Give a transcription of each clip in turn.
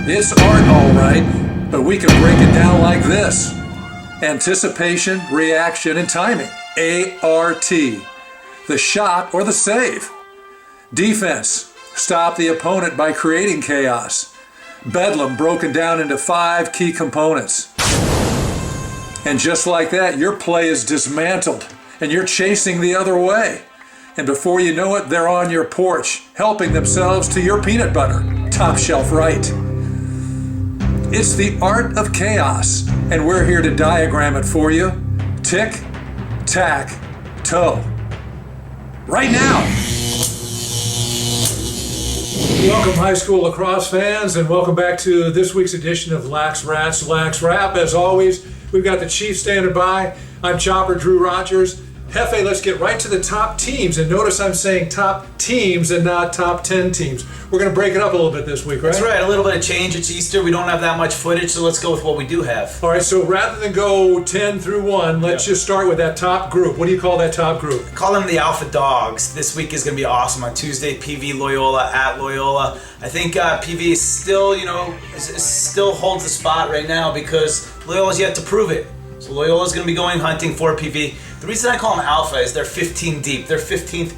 It's art, all right, but we can break it down like this. Anticipation, reaction, and timing. ART. The shot or the save. Defense. Stop the opponent by creating chaos. Bedlam broken down into 5 key components. And just like that, your play is dismantled and you're chasing the other way. And before you know it, they're on your porch, helping themselves to your peanut butter. Top shelf right. It's the art of chaos, and we're here to diagram it for you. Tick, tack, toe. Right now. Welcome, high school lacrosse fans, and welcome back to this week's edition of LaxWrap's LaxWrap. As always, we've got the Chief standing by. I'm Chopper Drew Rogers. Hefe, let's get right to the top teams. And notice I'm saying top teams and not top 10 teams. We're going to break it up a little bit this week, right? That's right. A little bit of change. It's Easter. We don't have that much footage, so let's go with what we do have. All right, so rather than go 10 through 1, let's just start with that top group. What do you call that top group? Call them the Alpha Dogs. This week is going to be awesome. On Tuesday, PV Loyola at Loyola. I think PV is still, still holds the spot right now because Loyola's yet to prove it. So Loyola's going to be going hunting for PV. The reason I call them Alpha is they're 15 deep. Their 15th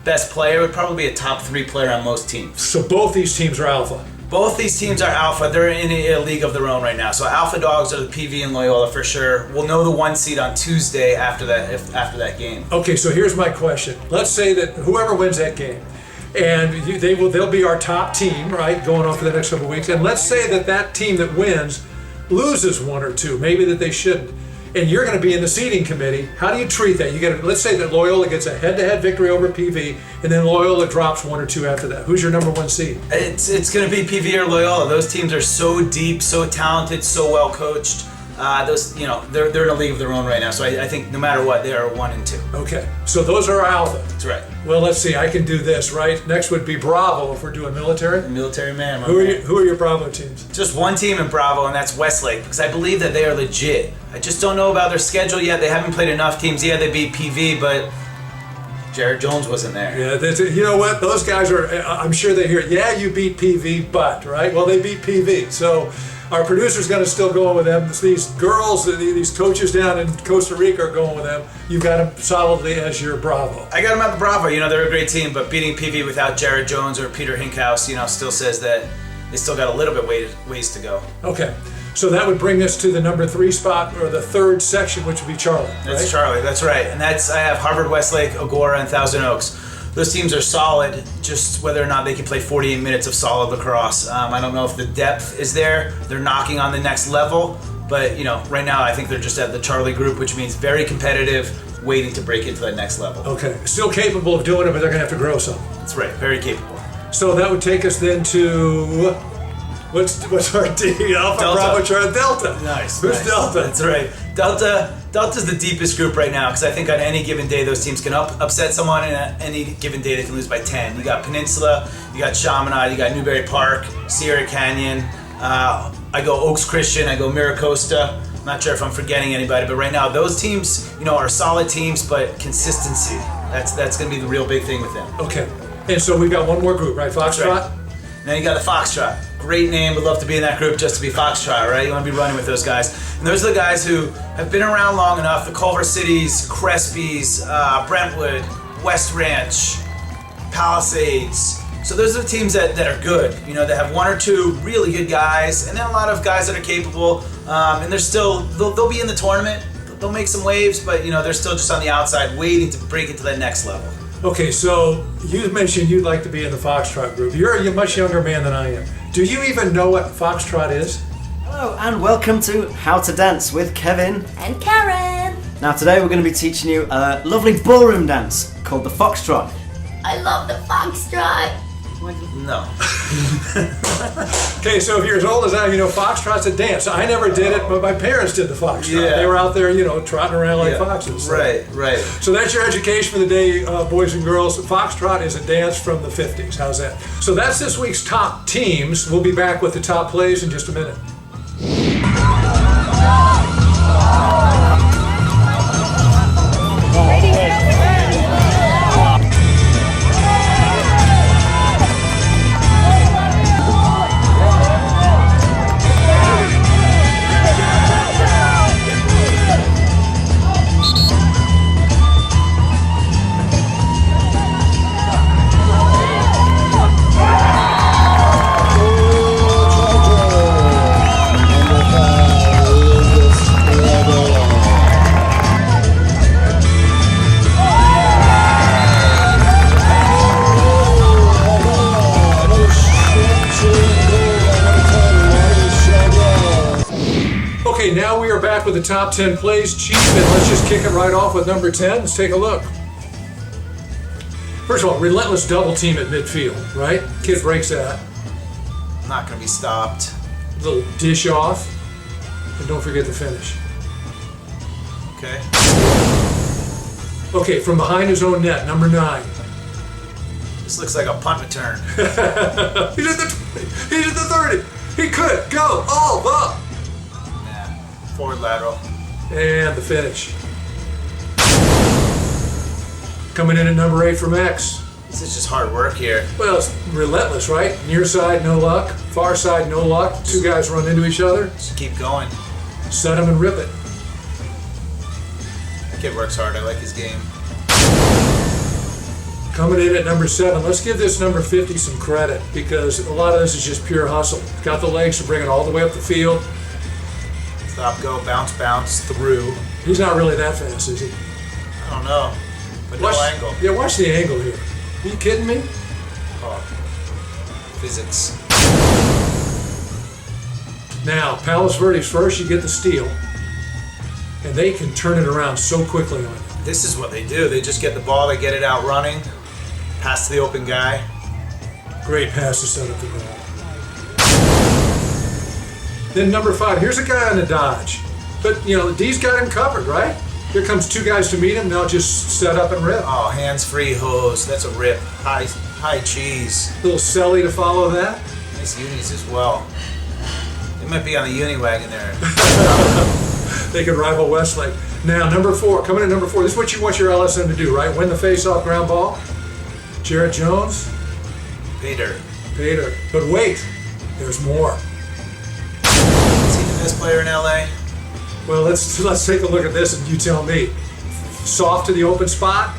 best player would probably be a top 3 player on most teams. So both these teams are Alpha? Both these teams are Alpha. They're in a league of their own right now. So Alpha Dogs are the PV and Loyola for sure. We'll know the 1 seed on Tuesday after that game. Okay, so here's my question. Let's say that whoever wins that game, and they'll be our top team, right, going on for the next couple of weeks. And let's say that team that wins loses 1 or 2, maybe that they shouldn't. And you're going to be in the seeding committee. How do you treat that? Let's say that Loyola gets a head-to-head victory over PV, and then Loyola drops 1 or 2 after that. Who's your number 1 seed? It's going to be PV or Loyola. Those teams are so deep, so talented, so well coached. They're in a league of their own right now. So I think no matter what, they are 1 and 2. Okay, so those are Alpha. That's right. Well, let's see. I can do this, right? Next would be Bravo if we're doing military. Military man. Who are your Bravo teams? Just 1 team in Bravo, and that's Westlake, because I believe that they are legit. I just don't know about their schedule yet. They haven't played enough teams. Yeah, they beat PV, but Jared Jones wasn't there. Yeah, you know what? Those guys are, I'm sure they hear, yeah, you beat PV, but, right? Well, they beat PV. So our producer's going to still go with them. These girls, these coaches down in Costa Rica are going with them. You've got them solidly as your Bravo. I got them at the Bravo. They're a great team, but beating PV without Jared Jones or Peter Hinkhouse, still says that they still got a little bit ways to go. Okay. So that would bring us to the number 3 spot, or the 3rd section, which would be Charlie. That's right? Charlie, that's right. And I have Harvard, Westlake, Agora, and Thousand Oaks. Those teams are solid, just whether or not they can play 48 minutes of solid lacrosse. I don't know if the depth is there. They're knocking on the next level, but right now I think they're just at the Charlie group, which means very competitive, waiting to break into that next level. Okay, still capable of doing it, but they're going to have to grow some. That's right, very capable. So that would take us then to... What's our D? Alpha, Delta. Bravo, Charlie, Delta. Nice. Who's Delta? That's right. Delta's the deepest group right now because I think on any given day those teams can upset someone, and any given day they can lose by 10. You got Peninsula, you got Chaminade, you got Newberry Park, Sierra Canyon. I go Oaks Christian, I go Miracosta. I'm not sure if I'm forgetting anybody, but right now those teams, are solid teams, but consistency. That's going to be the real big thing with them. Okay. And so we've got one more group, right? Foxtrot? Right. Now you got the Foxtrot. Great name. Would love to be in that group just to be Foxtrot, right? You want to be running with those guys. And those are the guys who have been around long enough. The Culver Cities, Crespies, Brentwood, West Ranch, Palisades. So those are the teams that are good. They have 1 or 2 really good guys, and then a lot of guys that are capable. And they'll be in the tournament. They'll make some waves, but they're still just on the outside waiting to break into that next level. Okay, so you mentioned you'd like to be in the Foxtrot group. You're a much younger man than I am. Do you even know what Foxtrot is? Hello and welcome to How to Dance with Kevin and Karen. Now today we're going to be teaching you a lovely ballroom dance called the Foxtrot. I love the Foxtrot. No. Okay, so if you're as old as I am, Foxtrot's a dance. I never did it, but my parents did the Foxtrot. Yeah. They were out there, trotting around like foxes. So. Right. So that's your education for the day, boys and girls. Foxtrot is a dance from the 50s. How's that? So that's this week's top teams. We'll be back with the top plays in just a minute. now we are back with the top 10 plays, Chief, and let's just kick it right off with number 10. Let's take a look. First of all, relentless double team at midfield, right? Kid breaks that. Not going to be stopped. Little dish off, and don't forget the finish. Okay. Okay, from behind his own net, number 9. This looks like a punt return. He's at the 20. He's at the 30. He could go all the. Yeah. Forward lateral. And the finish. Coming in at number 8 from X. This is just hard work here. Well, it's relentless, right? Near side, no luck. Far side, no luck. Two guys run into each other. Just keep going. Set him and rip it. That kid works hard. I like his game. Coming in at number 7, let's give this number 50 some credit because a lot of this is just pure hustle. Got the legs to bring it all the way up the field. Stop, go, bounce, bounce, through. He's not really that fast, is he? I don't know. But no angle. Yeah, watch the angle here. Are you kidding me? Oh. Physics. Now, Palos Verdes first, you get the steal. And they can turn it around so quickly on you. This is what they do. They just get the ball, they get it out running, pass to the open guy. Great pass to set up the goal. Then number 5, here's a guy on the dodge. But, you know, D's got him covered, right? Here comes 2 guys to meet him, now just set up and rip. Oh, hands-free hose. That's a rip. High cheese. Little celly to follow that. Nice unis as well. They might be on the uni wagon there. They could rival Westlake. Now, number 4, coming in at number 4, this is what you want your LSM to do, right? Win the face-off ground ball. Jarrett Jones. Peter. But wait, there's more. Is he the best player in LA? Well, let's take a look at this and you tell me. Soft to the open spot,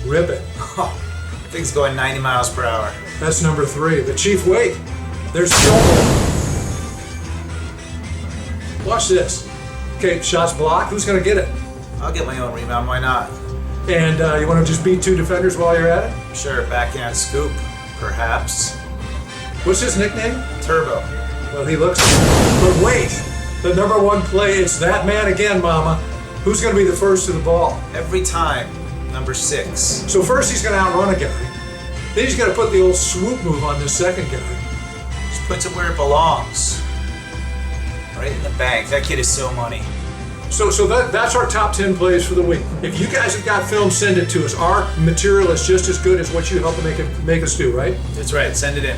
rip it. Thing's going 90 miles per hour. That's number 3. But Chief, wait, there's still more. Watch this. Okay, shots blocked. Who's going to get it? I'll get my own rebound. Why not? And you want to just beat 2 defenders while you're at it? Sure, backhand scoop, perhaps. What's his nickname? Turbo. Well, he looks it. But wait, the number 1 play, it's that man again, mama. Who's going to be the first to the ball? Every time, number 6. So first he's going to outrun a guy. Then he's going to put the old swoop move on this second guy. Just puts it where it belongs. Right in the bank. That kid is so money. So that's our top 10 plays for the week. If you guys have got film, send it to us. Our material is just as good as what you help to make us do, right? That's right. Send it in.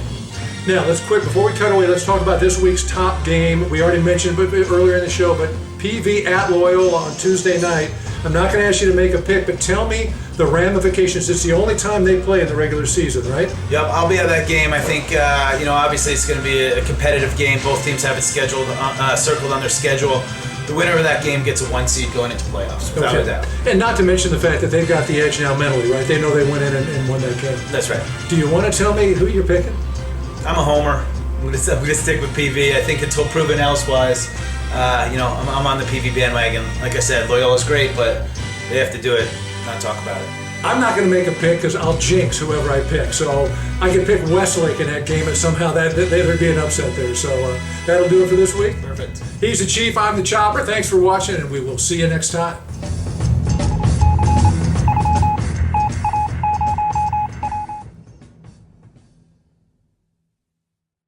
Now, before we cut away, let's talk about this week's top game. We already mentioned it earlier in the show, but PV at Loyola on Tuesday night. I'm not going to ask you to make a pick, but tell me the ramifications. It's the only time they play in the regular season, right? Yep, I'll be at that game. I think, obviously it's going to be a competitive game. Both teams have it scheduled, circled on their schedule. The winner of that game gets a 1 seed going into playoffs, without a doubt. And not to mention the fact that they've got the edge now mentally, right? They know they went in and won that game. That's right. Do you want to tell me who you're picking? I'm a homer. I'm going to stick with PV. I think until proven elsewise, I'm on the PV bandwagon. Like I said, Loyola's great, but they have to do it, not talk about it. I'm not going to make a pick because I'll jinx whoever I pick. So I can pick Westlake in that game, and somehow there'd be an upset there. So that'll do it for this week. Perfect. He's the Chief, I'm the Chopper. Thanks for watching, and we will see you next time.